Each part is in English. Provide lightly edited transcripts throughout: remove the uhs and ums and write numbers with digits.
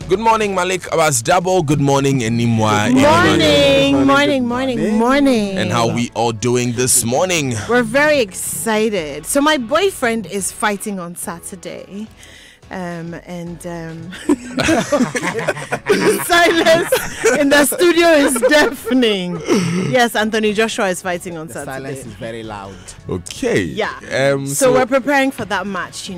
Good morning, Malik Abbas-Dabo. Good morning, Enimwa. Morning. And how we all doing this morning? We're very excited. So my boyfriend is fighting on Saturday. Silence in the studio is deafening. Yes, Anthony Joshua is fighting on Saturday. Silence is very loud. Okay. Yeah. So we're preparing for that match,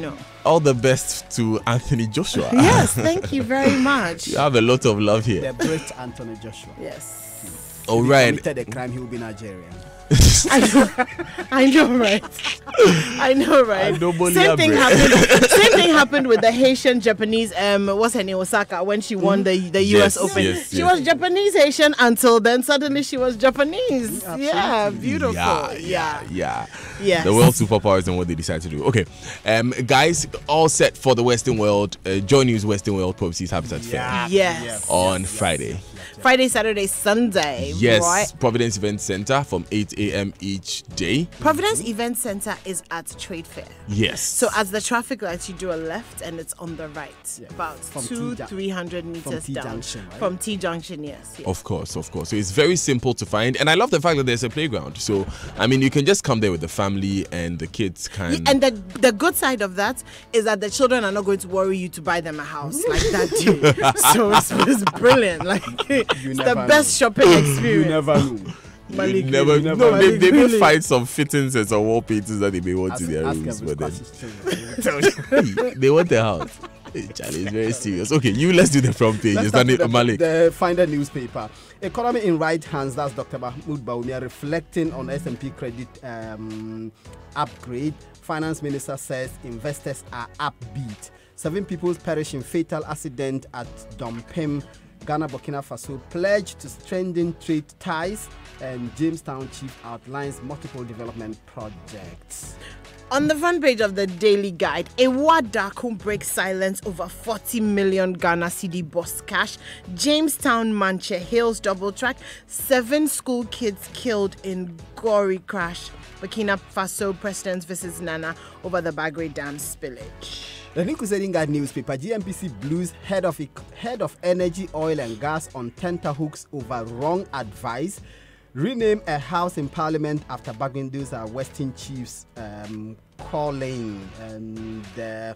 All the best to Anthony Joshua. Yes, thank you very much. You have a lot of love here. The great Anthony Joshua. Yes. All right. If he committed a crime, he will be Nigerian. I know, right? Same thing happened with the Haitian Japanese what's her name, Osaka, when she won the US Open. Yes. She was Japanese Haitian until then suddenly she was Japanese. Absolutely. Yeah, beautiful. Yeah. Yes. The world superpowers and what they decide to do. Okay. Guys, all set for the Western World. Joy News Western World Properties Habitat Fair. Yes. On Friday. Friday, Saturday, Sunday. Yes, right? Providence Event Center from 8 a.m. each day. Providence Event Center is at Trade Fair. Yes. So as the traffic lights, you do a left and it's on the right. Yeah. About From 300 meters T down. Junction, right? From T Junction, yes. Of course. So it's very simple to find. And I love the fact that there's a playground. So, I mean, you can just come there with the family and the kids can... Yeah, and the good side of that is that the children are not going to worry you to buy them a house like that do. So it's brilliant. Like, it's the best shopping experience. You never know. Malik, They may find some fittings and some wall paintings that they may want in their rooms. But then they want the house. Charlie, it's very serious. Okay, let's do the front page. Is that it, Malik? The Finder newspaper. Economy in right hands. That's Dr. Mahmoud Bawumia reflecting on S&P credit upgrade. Finance Minister says investors are upbeat. 7 people perish in fatal accident at Dompem. Ghana, Burkina Faso pledge to strengthen trade ties, and Jamestown chief outlines multiple development projects. On the front page of the Daily Guide, Ewadaku breaks silence over 40 million Ghana cedi bus cash. Jamestown Manche hails double track. 7 school kids killed in gory crash. Burkina Faso president visits Nana over the Bagre Dam spillage. The New Crusading Guide newspaper, GMPC blues head of energy, oil and gas on tenterhooks over wrong advice. Rename a house in parliament after Bagwindo's Western chiefs calling. And the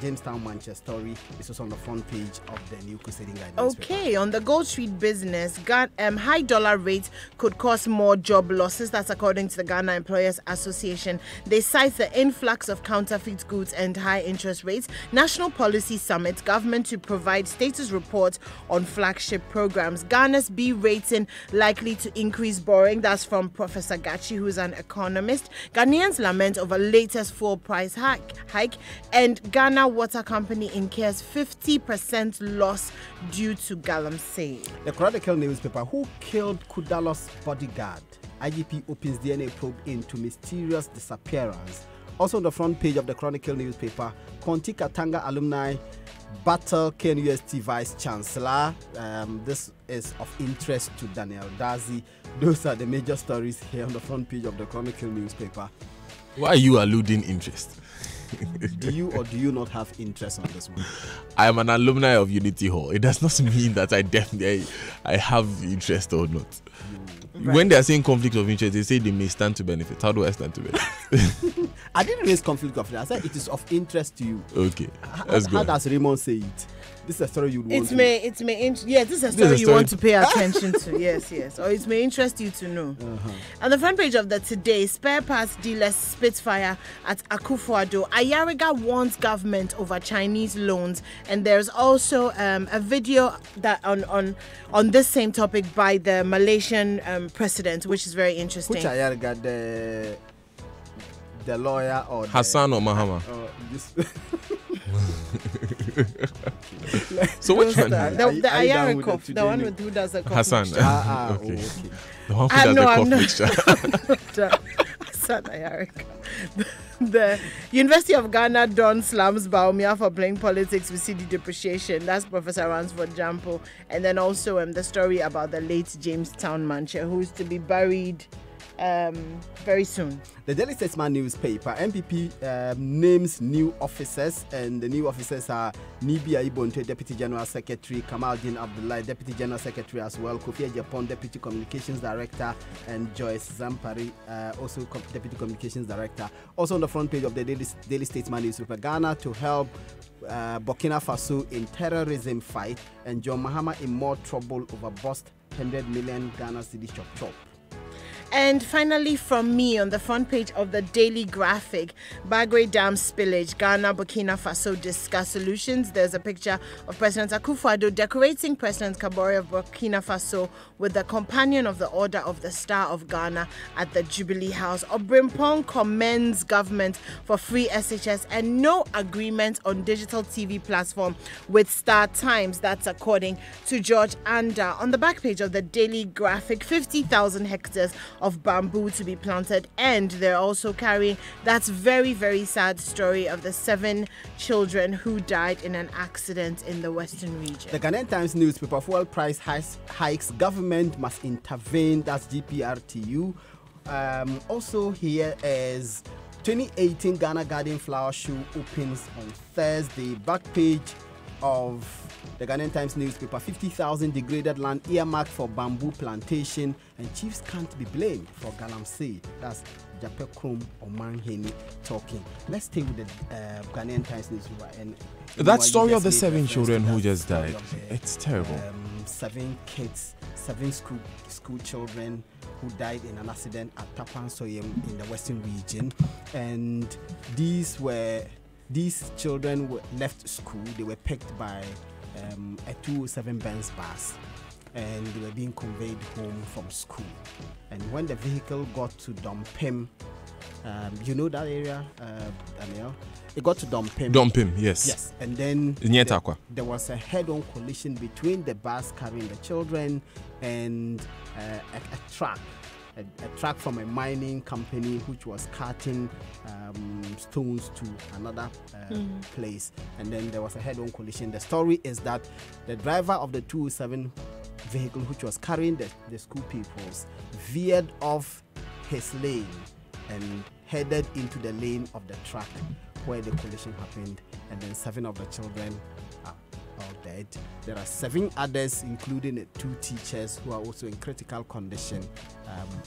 Jamestown Manchester story is also on the front page of the New Crusading Guide newspaper. Okay, on the Gold Street business, high dollar rates could cause more job losses. That's according to the Ghana Employers Association. They cite the influx of counterfeit goods and high interest rates. National Policy Summit, government to provide status report on flagship programs. Ghana's B rating likely to increase borrowing. That's from Professor Gachi, who's an economist. Ghanaians lament over latest fuel price hike, and Ghana Water Company incurs 50% loss due to galamsey. The Chronicle newspaper, who killed Kudalo's bodyguard? IGP opens DNA probe into mysterious disappearance. Also on the front page of the Chronicle newspaper, Konti Katanga alumni battle KNUST Vice Chancellor. This is of interest to Daniel Dazi. Those are the major stories here on the front page of the Chronicle newspaper. Why are you alluding interest? Do you or do you not have interest on this one? I am an alumni of Unity Hall. It does not mean that I have interest or not. Right. When they are saying conflict of interest, they say they may stand to benefit. How do I stand to benefit? I didn't raise conflict of interest. I said it is of interest to you. Okay. How does Raymond say it? This is a story you want to know. This is a story you want to pay attention to. Yes. Or it may interest you to know. On the front page of the Today, spare parts dealers Spitfire at Akufo-Addo. Ayariga warns government over Chinese loans. And there's also a video that on this same topic by the Malaysian president, which is very interesting. Which Ayariga, the lawyer or Hassan or Mahama? So which one? The Ayarikov, the one who does the cough. Hassan. Okay. The one who does the cough mixture. Hassan Ayarikov. The University of Ghana Don slams Bawumia for playing politics with cedi depreciation. That's Professor Ransford Jampo. And then also the story about the late Jamestown Manche, who's to be buried very soon. The Daily Statesman newspaper, MPP names new officers, and the new officers are Nibia Ibonte, Deputy General Secretary, Kamaldeen Abdullah, Deputy General Secretary as well, Kofi Ejapon, Deputy Communications Director, and Joyce Zampari, also Deputy Communications Director. Also on the front page of the Daily Statesman newspaper, Ghana to help Burkina Faso in terrorism fight, and John Mahama in more trouble over bust 100 million Ghana cedi chop. And finally, from me, on the front page of the Daily Graphic, Bagre Dam spillage, Ghana, Burkina Faso discuss solutions. There's a picture of President Akufo-Addo decorating President Kabore of Burkina Faso with the companion of the Order of the Star of Ghana at the Jubilee House. Obrimpong commends government for free SHS and no agreement on digital TV platform with Star Times. That's according to George Anda. On the back page of the Daily Graphic, 50,000 hectares of bamboo to be planted, and they're also carrying that very, very sad story of the 7 children who died in an accident in the Western region. The Ghanaian Times newspaper, fuel price hikes, government must intervene. That's GPRTU. Also here is 2018 Ghana Garden Flower Show opens on Thursday. Back page of the Ghanaian Times newspaper, 50,000 degraded land earmarked for bamboo plantation, and chiefs can't be blamed for galamsey. That's Jape Krum Omanheni talking. Let's stay with the Ghanaian Times newspaper. And that story of the 7 children who just died, it's terrible. 7 kids, 7 school children who died in an accident at Tapansoyem in the Western region, and these children left school. They were picked by a 207 Benz bus, and they were being conveyed home from school. And when the vehicle got to Dompim, you know that area, Daniel? It got to Dompim. Dompim, yes. Yes, and then there was a head-on collision between the bus carrying the children and a truck. A truck from a mining company which was carting stones to another place, and then there was a head-on collision. The story is that the driver of the 207 vehicle, which was carrying the school pupils, veered off his lane and headed into the lane of the truck where the collision happened, and then 7 of the children are all dead. There are 7 others, including 2 teachers, who are also in critical condition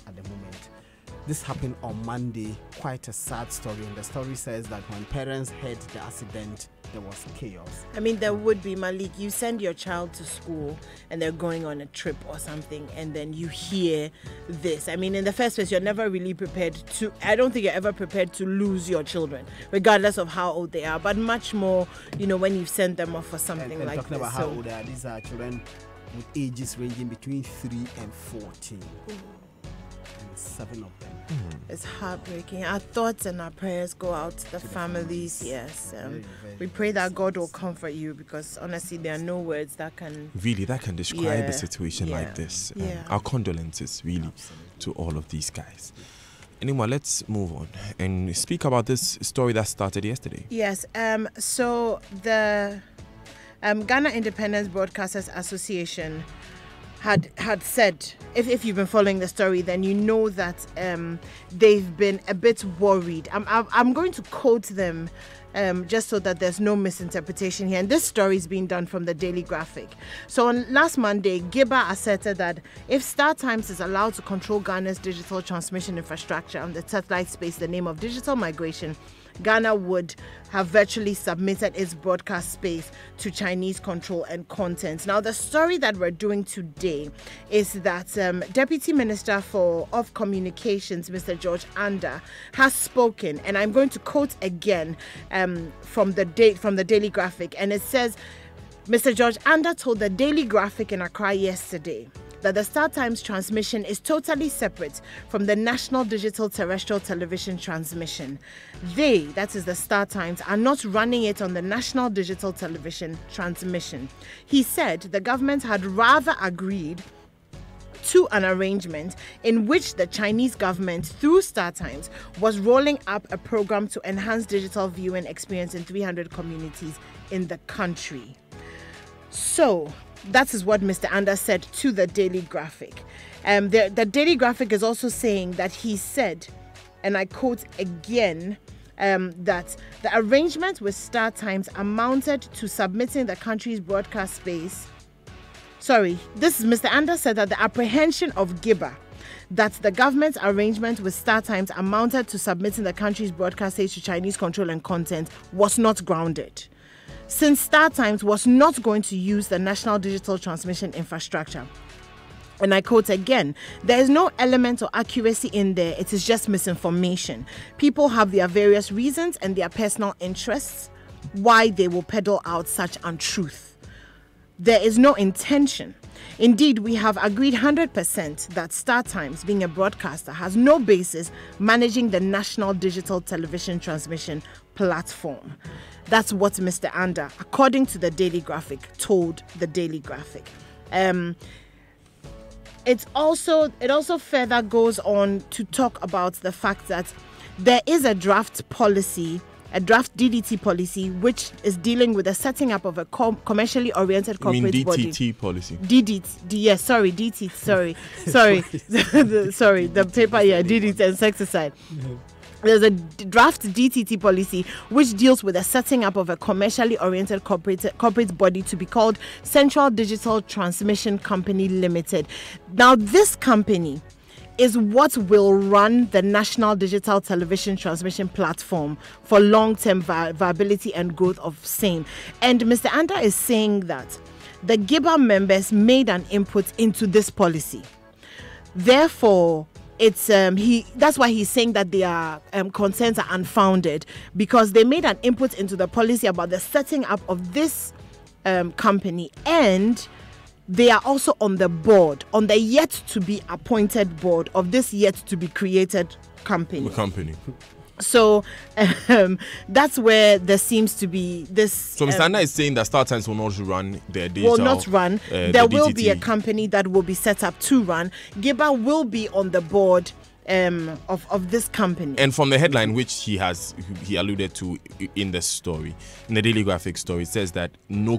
at the moment. This happened on Monday. Quite a sad story, and the story says that when parents heard the accident, there was chaos. I mean, there would be, Malik, you send your child to school and they're going on a trip or something, and then you hear this. I mean, in the first place, you're never really prepared to, I don't think you're ever prepared to lose your children, regardless of how old they are, but much more, when you send them off for something and like talking this. About how old they are, these are children with ages ranging between 3 and 14. 7 of them. It's heartbreaking. Our thoughts and our prayers go out to the families. Yes, we pray that God will comfort you, because honestly, there are no words that can describe a situation like this. Our condolences, really, to all of these guys. Anyway, let's move on and speak about this story that started yesterday. Yes. So the Ghana Independent Broadcasters Association had said, if you've been following the story, then you know that they've been a bit worried. I'm going to quote them just so that there's no misinterpretation here. And this story is being done from the Daily Graphic. So on last Monday, Giba asserted that if Star Times is allowed to control Ghana's digital transmission infrastructure on the satellite space, the name of digital migration, Ghana would have virtually submitted its broadcast space to Chinese control and content. Now, the story that we're doing today is that Deputy Minister of Communications, Mr. George Anda, has spoken, and I'm going to quote again from the Daily Graphic, and it says, Mr. George Anda told the Daily Graphic in Accra yesterday that the Star Times transmission is totally separate from the national digital terrestrial television transmission. They, that is the Star Times, are not running it on the national digital television transmission. He said the government had rather agreed to an arrangement in which the Chinese government, through Star Times, was rolling up a program to enhance digital viewing experience in 300 communities in the country. So, That is what Mr. Anda said to the Daily Graphic. The Daily Graphic is also saying that he said, and I quote again, that the arrangement with Star Times amounted to submitting the country's broadcast space. Sorry, this is Mr. Anda said that the apprehension of Gibber, that the government's arrangement with Star Times amounted to submitting the country's broadcast stage to Chinese control and content, was not grounded, since Star Times was not going to use the national digital transmission infrastructure. And I quote again, there is no element of accuracy in there. It is just misinformation. People have their various reasons and their personal interests why they will peddle out such untruth. There is no intention. Indeed, we have agreed 100% that Star Times, being a broadcaster, has no basis managing the national digital television transmission platform. That's what Mr. Anda, according to the Daily Graphic, told the Daily Graphic. It also further goes on to talk about the fact that there is a draft policy, a draft DDT policy, which is dealing with the setting up of a commercially oriented corporate body. DTT policy. DDT, sorry, the paper, DDT insecticide. There's a draft DTT policy which deals with the setting up of a commercially oriented corporate body to be called Central Digital Transmission Company Limited. Now, this company is what will run the national digital television transmission platform for long-term viability and growth of same. And Mr. Anda is saying that the Gibber members made an input into this policy. Therefore, it's that's why he's saying that their concerns are unfounded, because they made an input into the policy about the setting up of this company, and they are also on the board, on the yet to be appointed board of this yet to be created company. So that's where there seems to be this. So Mr. Anda is saying that Star Times will not run their digital. Will not run. There will be a company that will be set up to run. Gibber will be on the board of this company. And from the headline, which he alluded to in the story, in the Daily Graphic story, it says that no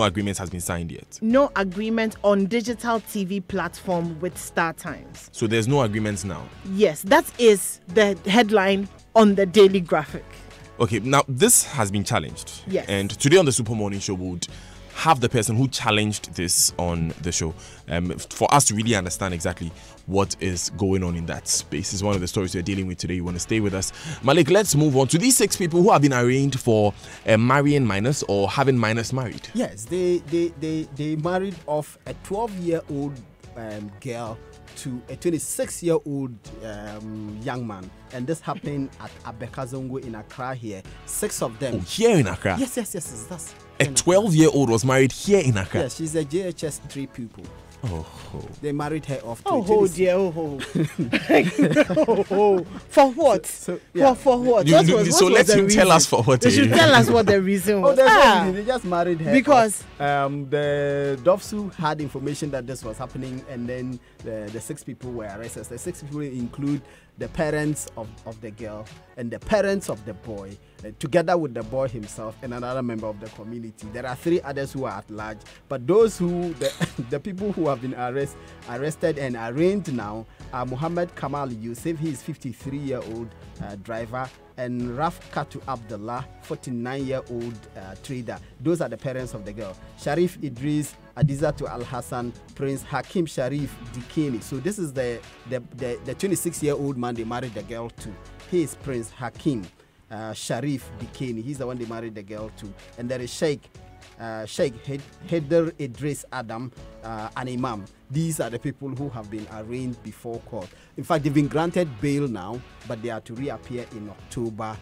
agreement has been signed yet. No agreement on digital TV platform with Star Times. So there's no agreements now. Yes, that is the headline on the Daily Graphic. Okay, now this has been challenged. Yes. And today on the Super Morning Show, we would have the person who challenged this on the show for us to really understand exactly what is going on in that space. It's one of the stories we're dealing with today. You want to stay with us. Malik, let's move on to these 6 people who have been arraigned for marrying minors or having minors married. Yes, they married off a 12-year-old girl to a 26-year-old young man, and this happened at Abekazongo in Accra here. 6 of them. Oh, here in Accra? Yes. That's a 12-year-old was married here in Accra? Yes, she's a JHS 3 pupil. Oh. They married her off to dear. For what? For what? So let him tell us for what. They should tell us what the reason was. They just married her because the Dovsu had information that this was happening, and then the 6 people were arrested. The 6 people include the parents of the girl and the parents of the boy, together with the boy himself and another member of the community. There are 3 others who are at large, but those the people who have been arrested and arraigned now are Muhammad Kamal Yusuf, he is 53-year-old driver, and Rafkatu Abdullah, 49-year-old trader. Those are the parents of the girl. Sharif Idris, Adizatu Al-Hassan, Prince Hakim Sharif Dikini. So this is the 26-year-old man they married the girl to. He is Prince Hakim Sharif Dikini. He's the one they married the girl to. And there is Sheikh Haider Idris Adam, an imam. These are the people who have been arraigned before court. In fact, they've been granted bail now, but they are to reappear in October.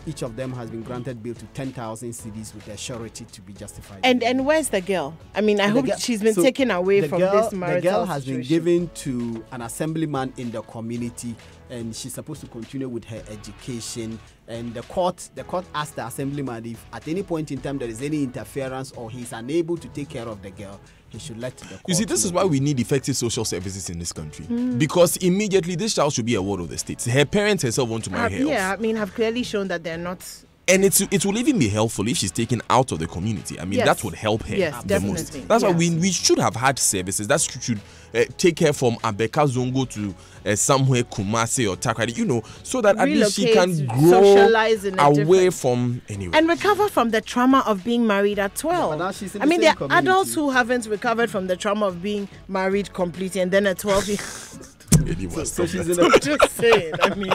Each of them has been granted bail to 10,000 cedis with their surety to be justified. And where's the girl? I mean, I hope she's been taken away from this marital The girl has situation. been given to an assemblyman in the community, and she's supposed to continue with her education. And the court asked the assemblyman if at any point in time there is any interference or he's unable to take care of the girl, he should let the court. You see, this is why we need effective social services in this country. Because immediately this child should be a ward of the state. Her parents herself want to marry her off. Yeah, I mean, have clearly shown that they're not And it will even be helpful if she's taken out of the community. I mean, Yes. that would help her Yes, the definitely. most. That's why Yes. we should have had services that should take her from Abeka Zongo to somewhere Kumasi or Takrady, so that at least she Relocate, can grow socialize in a away different- from anywhere. and recover from the trauma of being married at 12. but now she's in I the mean, same there are community. adults who haven't recovered from the trauma of being married completely, and then at 12 Anyway, So stop she's that. in a just saying. I mean,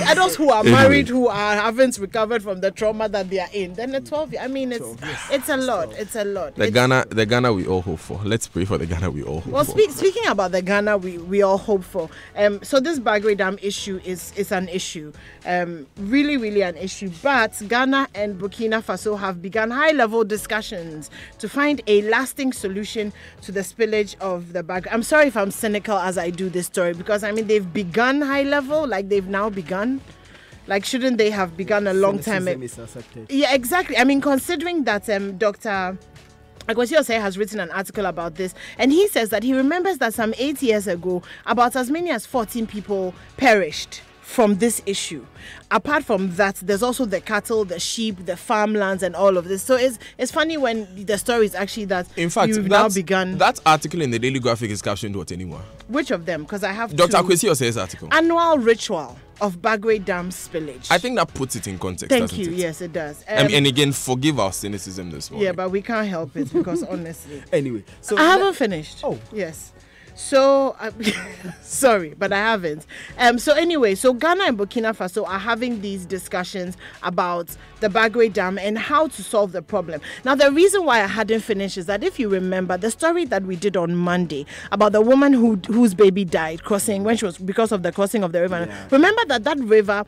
adults who are married who haven't recovered from the trauma that they are in, then at 12, I mean, it's a lot. It's a lot. The It's- Ghana we all hope for. Let's pray for the Ghana we all hope Well, for. speaking about the Ghana, we all hope for. So this Bagre Dam issue is an issue, really, really an issue. But Ghana and Burkina Faso have begun high-level discussions to find a lasting solution to the spillage of the Bagre. I'm sorry if I'm cynical as I do this story, because I mean they've begun high-level, like they've now begun. Like, shouldn't they have begun a long time ago? Cynicism is accepted. Yeah, exactly. I mean, considering that Dr. Akwasi Osei has written an article about this, and he says that he remembers that some 8 years ago, about as many as 14 people perished from this issue. Apart from that, there's also the cattle, the sheep, the farmlands, and all of this. So it's funny when the story is actually that In fact, you've now begun. that article in the Daily Graphic is captioned what anymore? Which of them? Because I have Dr. two. Akwasi Osei's article. Annual ritual of Bagre Dam spillage. I think that puts it in context. Thank doesn't you. it? Yes, it does. And again, forgive our cynicism this morning. Yeah, but we can't help it because honestly. Anyway, so I haven't finished. Oh. Yes. So, sorry, but I haven't. So anyway, so Ghana and Burkina Faso are having these discussions about the Bagre Dam and how to solve the problem. Now, the reason why I hadn't finished is that if you remember the story that we did on Monday about the woman whose baby died crossing when she was because of the crossing of the river. Yeah. Remember that river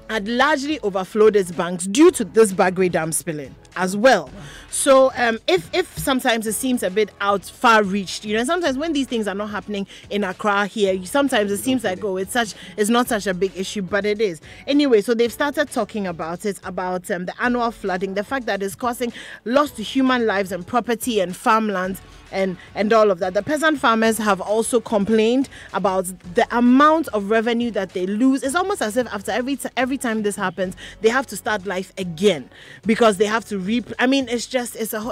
had largely overflowed its banks due to this Bagre Dam spilling as well. So if sometimes it seems a bit far reached, sometimes when these things are not happening in Accra here, sometimes it seems like it's not such a big issue, but it is. Anyway, so they've started talking about it, about the annual flooding, the fact that it's causing loss to human lives and property and farmlands and all of that. The peasant farmers have also complained about the amount of revenue that they lose. It's almost as if after every time this happens, they have to start life again because they have to I mean,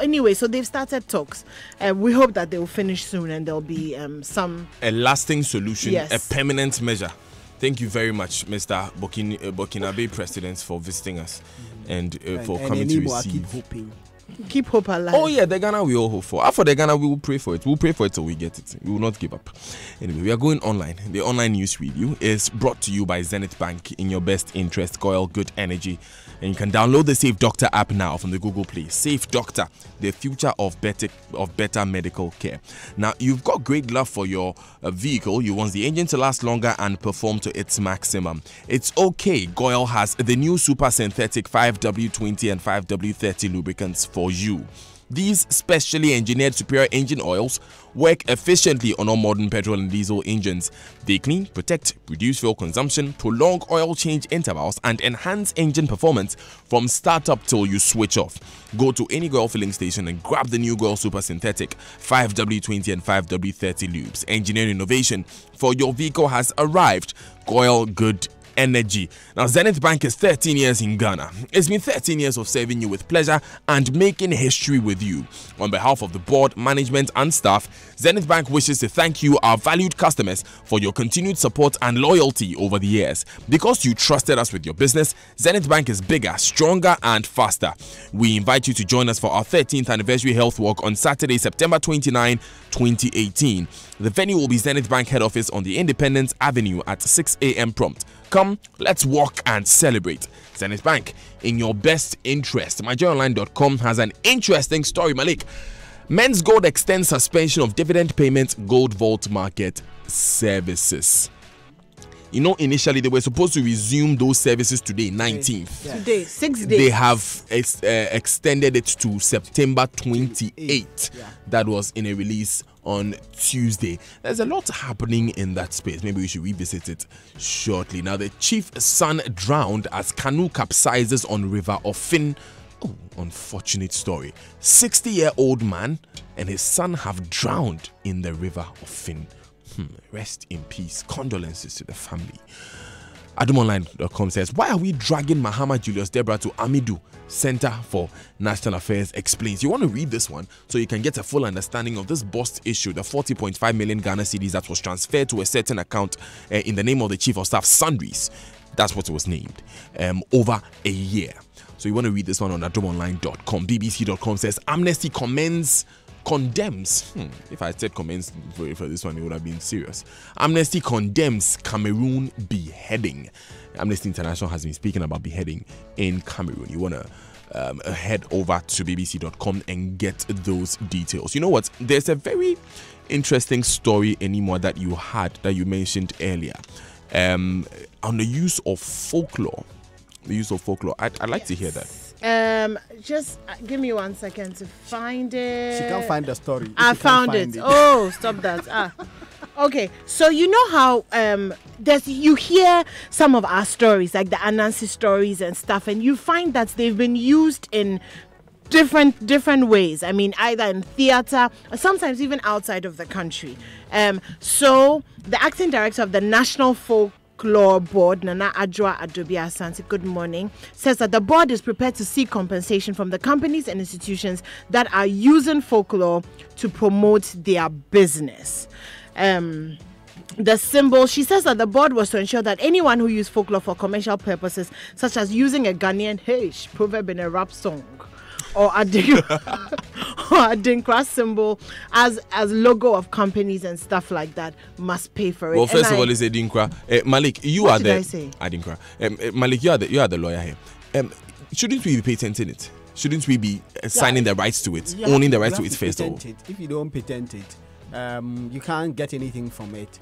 anyway. So they've started talks. We hope that they will finish soon and there'll be A lasting solution, Yes. a permanent measure. Thank you very much, Mr. Burkinabe President, for visiting us and for coming to anymore, I receive. keep hoping. keep hope alive. Oh yeah, the Ghana we all hope for. For the Ghana, we will pray for it. We'll pray for it till we get it. We will not give up. Anyway, we are going online. The online news review is brought to you by Zenith Bank in your best interest. Goyle Good Energy. And you can download the Safe Doctor app now from the Google Play. Safe Doctor, the future of better medical care. Now, you've got great love for your vehicle. You want the engine to last longer and perform to its maximum. It's okay. Goyle has the new super synthetic 5W20 and 5W30 lubricants for you. These specially engineered superior engine oils work efficiently on all modern petrol and diesel engines. They clean, protect, reduce fuel consumption, prolong oil change intervals, and enhance engine performance from startup till you switch off. Go to any Goyle filling station and grab the new Goyle Super Synthetic 5W20 and 5W30 lubes. Engineering innovation for your vehicle has arrived. Goyle Good Energy. Now, Zenith Bank is 13 years in Ghana. It's been 13 years of serving you with pleasure and making history with you. On behalf of the board, management, and staff, Zenith Bank wishes to thank you, our valued customers, for your continued support and loyalty over the years. Because you trusted us with your business, Zenith Bank is bigger, stronger, and faster. We invite you to join us for our 13th anniversary health walk on Saturday, September 29, 2018. The venue will be Zenith Bank head office on the Independence Avenue at 6 a.m. prompt. Come, let's walk and celebrate. Zenith Bank, in your best interest. MyJoyOnline.com has an interesting story, Malik. Men's Gold extends suspension of dividend payments, Gold Vault Market services. You know, initially they were supposed to resume those services today, 19th. Yeah. Today, 6 days. They have extended it to September 28th. Yeah. That was in a release on Tuesday. There's a lot happening in that space. Maybe we should revisit it shortly. Now, the chief's son drowned as canoe capsizes on River Ofin. Oh, unfortunate story. 60-year-old man and his son have drowned in the River Ofin. Rest in peace. Condolences to the family. AdomOnline.com says, why are we dragging Mahama Julius Deborah to Amidu Center for National Affairs explains. You want to read this one so you can get a full understanding of this bust issue, the 40.5 million Ghana cedis that was transferred to a certain account in the name of the Chief of Staff, Sundries. That's what it was named, over a year. So you want to read this one on AdomOnline.com. BBC.com says, Amnesty condemns. If I said comments for this one, it would have been serious. Amnesty condemns Cameroon beheading. Amnesty International has been speaking about beheading in Cameroon. You want to head over to BBC.com and get those details. You know what? There's a very interesting story anymore that you mentioned earlier on the use of folklore. I'd like to hear that. Just give me 1 second to find it. She can't find the story. I found it. Oh, stop that. Okay, so you know how you hear some of our stories, like the Anansi stories and stuff, and you find that they've been used in different ways. I mean, either in theater or sometimes even outside of the country. So the acting director of the National Folklore Board, Nana Adjoa Adobe Asante, good morning, says that the board is prepared to seek compensation from the companies and institutions that are using folklore to promote their business. The symbol, she says that the board was to ensure that anyone who used folklore for commercial purposes, such as using a Ghanaian proverb in a rap song, or a Dinkra symbol as logo of companies and stuff like that, must pay for it. Well, first of all, it's a Dinkra. Malik, you what are did the I say? Dinkra. Malik, you are the lawyer here. Shouldn't we be patenting it? Shouldn't we be signing the rights to it, owning the rights to it first of all? If you don't patent it, you can't get anything from it.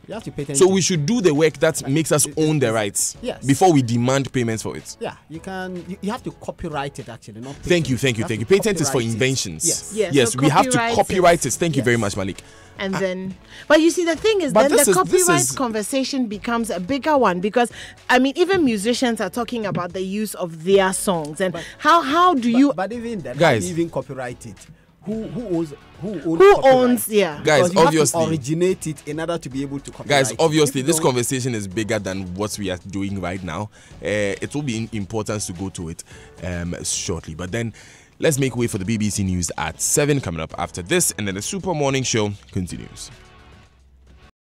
You have to patent So it. we should do the work that makes us own the rights before we demand payments for it. Yeah, you can. You have to copyright it actually, not patent. Thank you. Patent is for inventions. Yes, so we have to copyright copyright it. Thank you very much, Malik. And then, but you see, the thing is, But then this the is- copyright conversation becomes a bigger one, because I mean, even musicians are talking about the use of their songs and how do you But even then, Guys. how do you even copyright it? Who owns owns copyright? Guys, Because you obviously- have to originate it in order to be able to copyright Guys, it. obviously, If you this don't- conversation is bigger than what we are doing right now. It will be important to go to it shortly. But then, let's make way for the BBC News at 7 coming up after this, and then the Super Morning Show continues.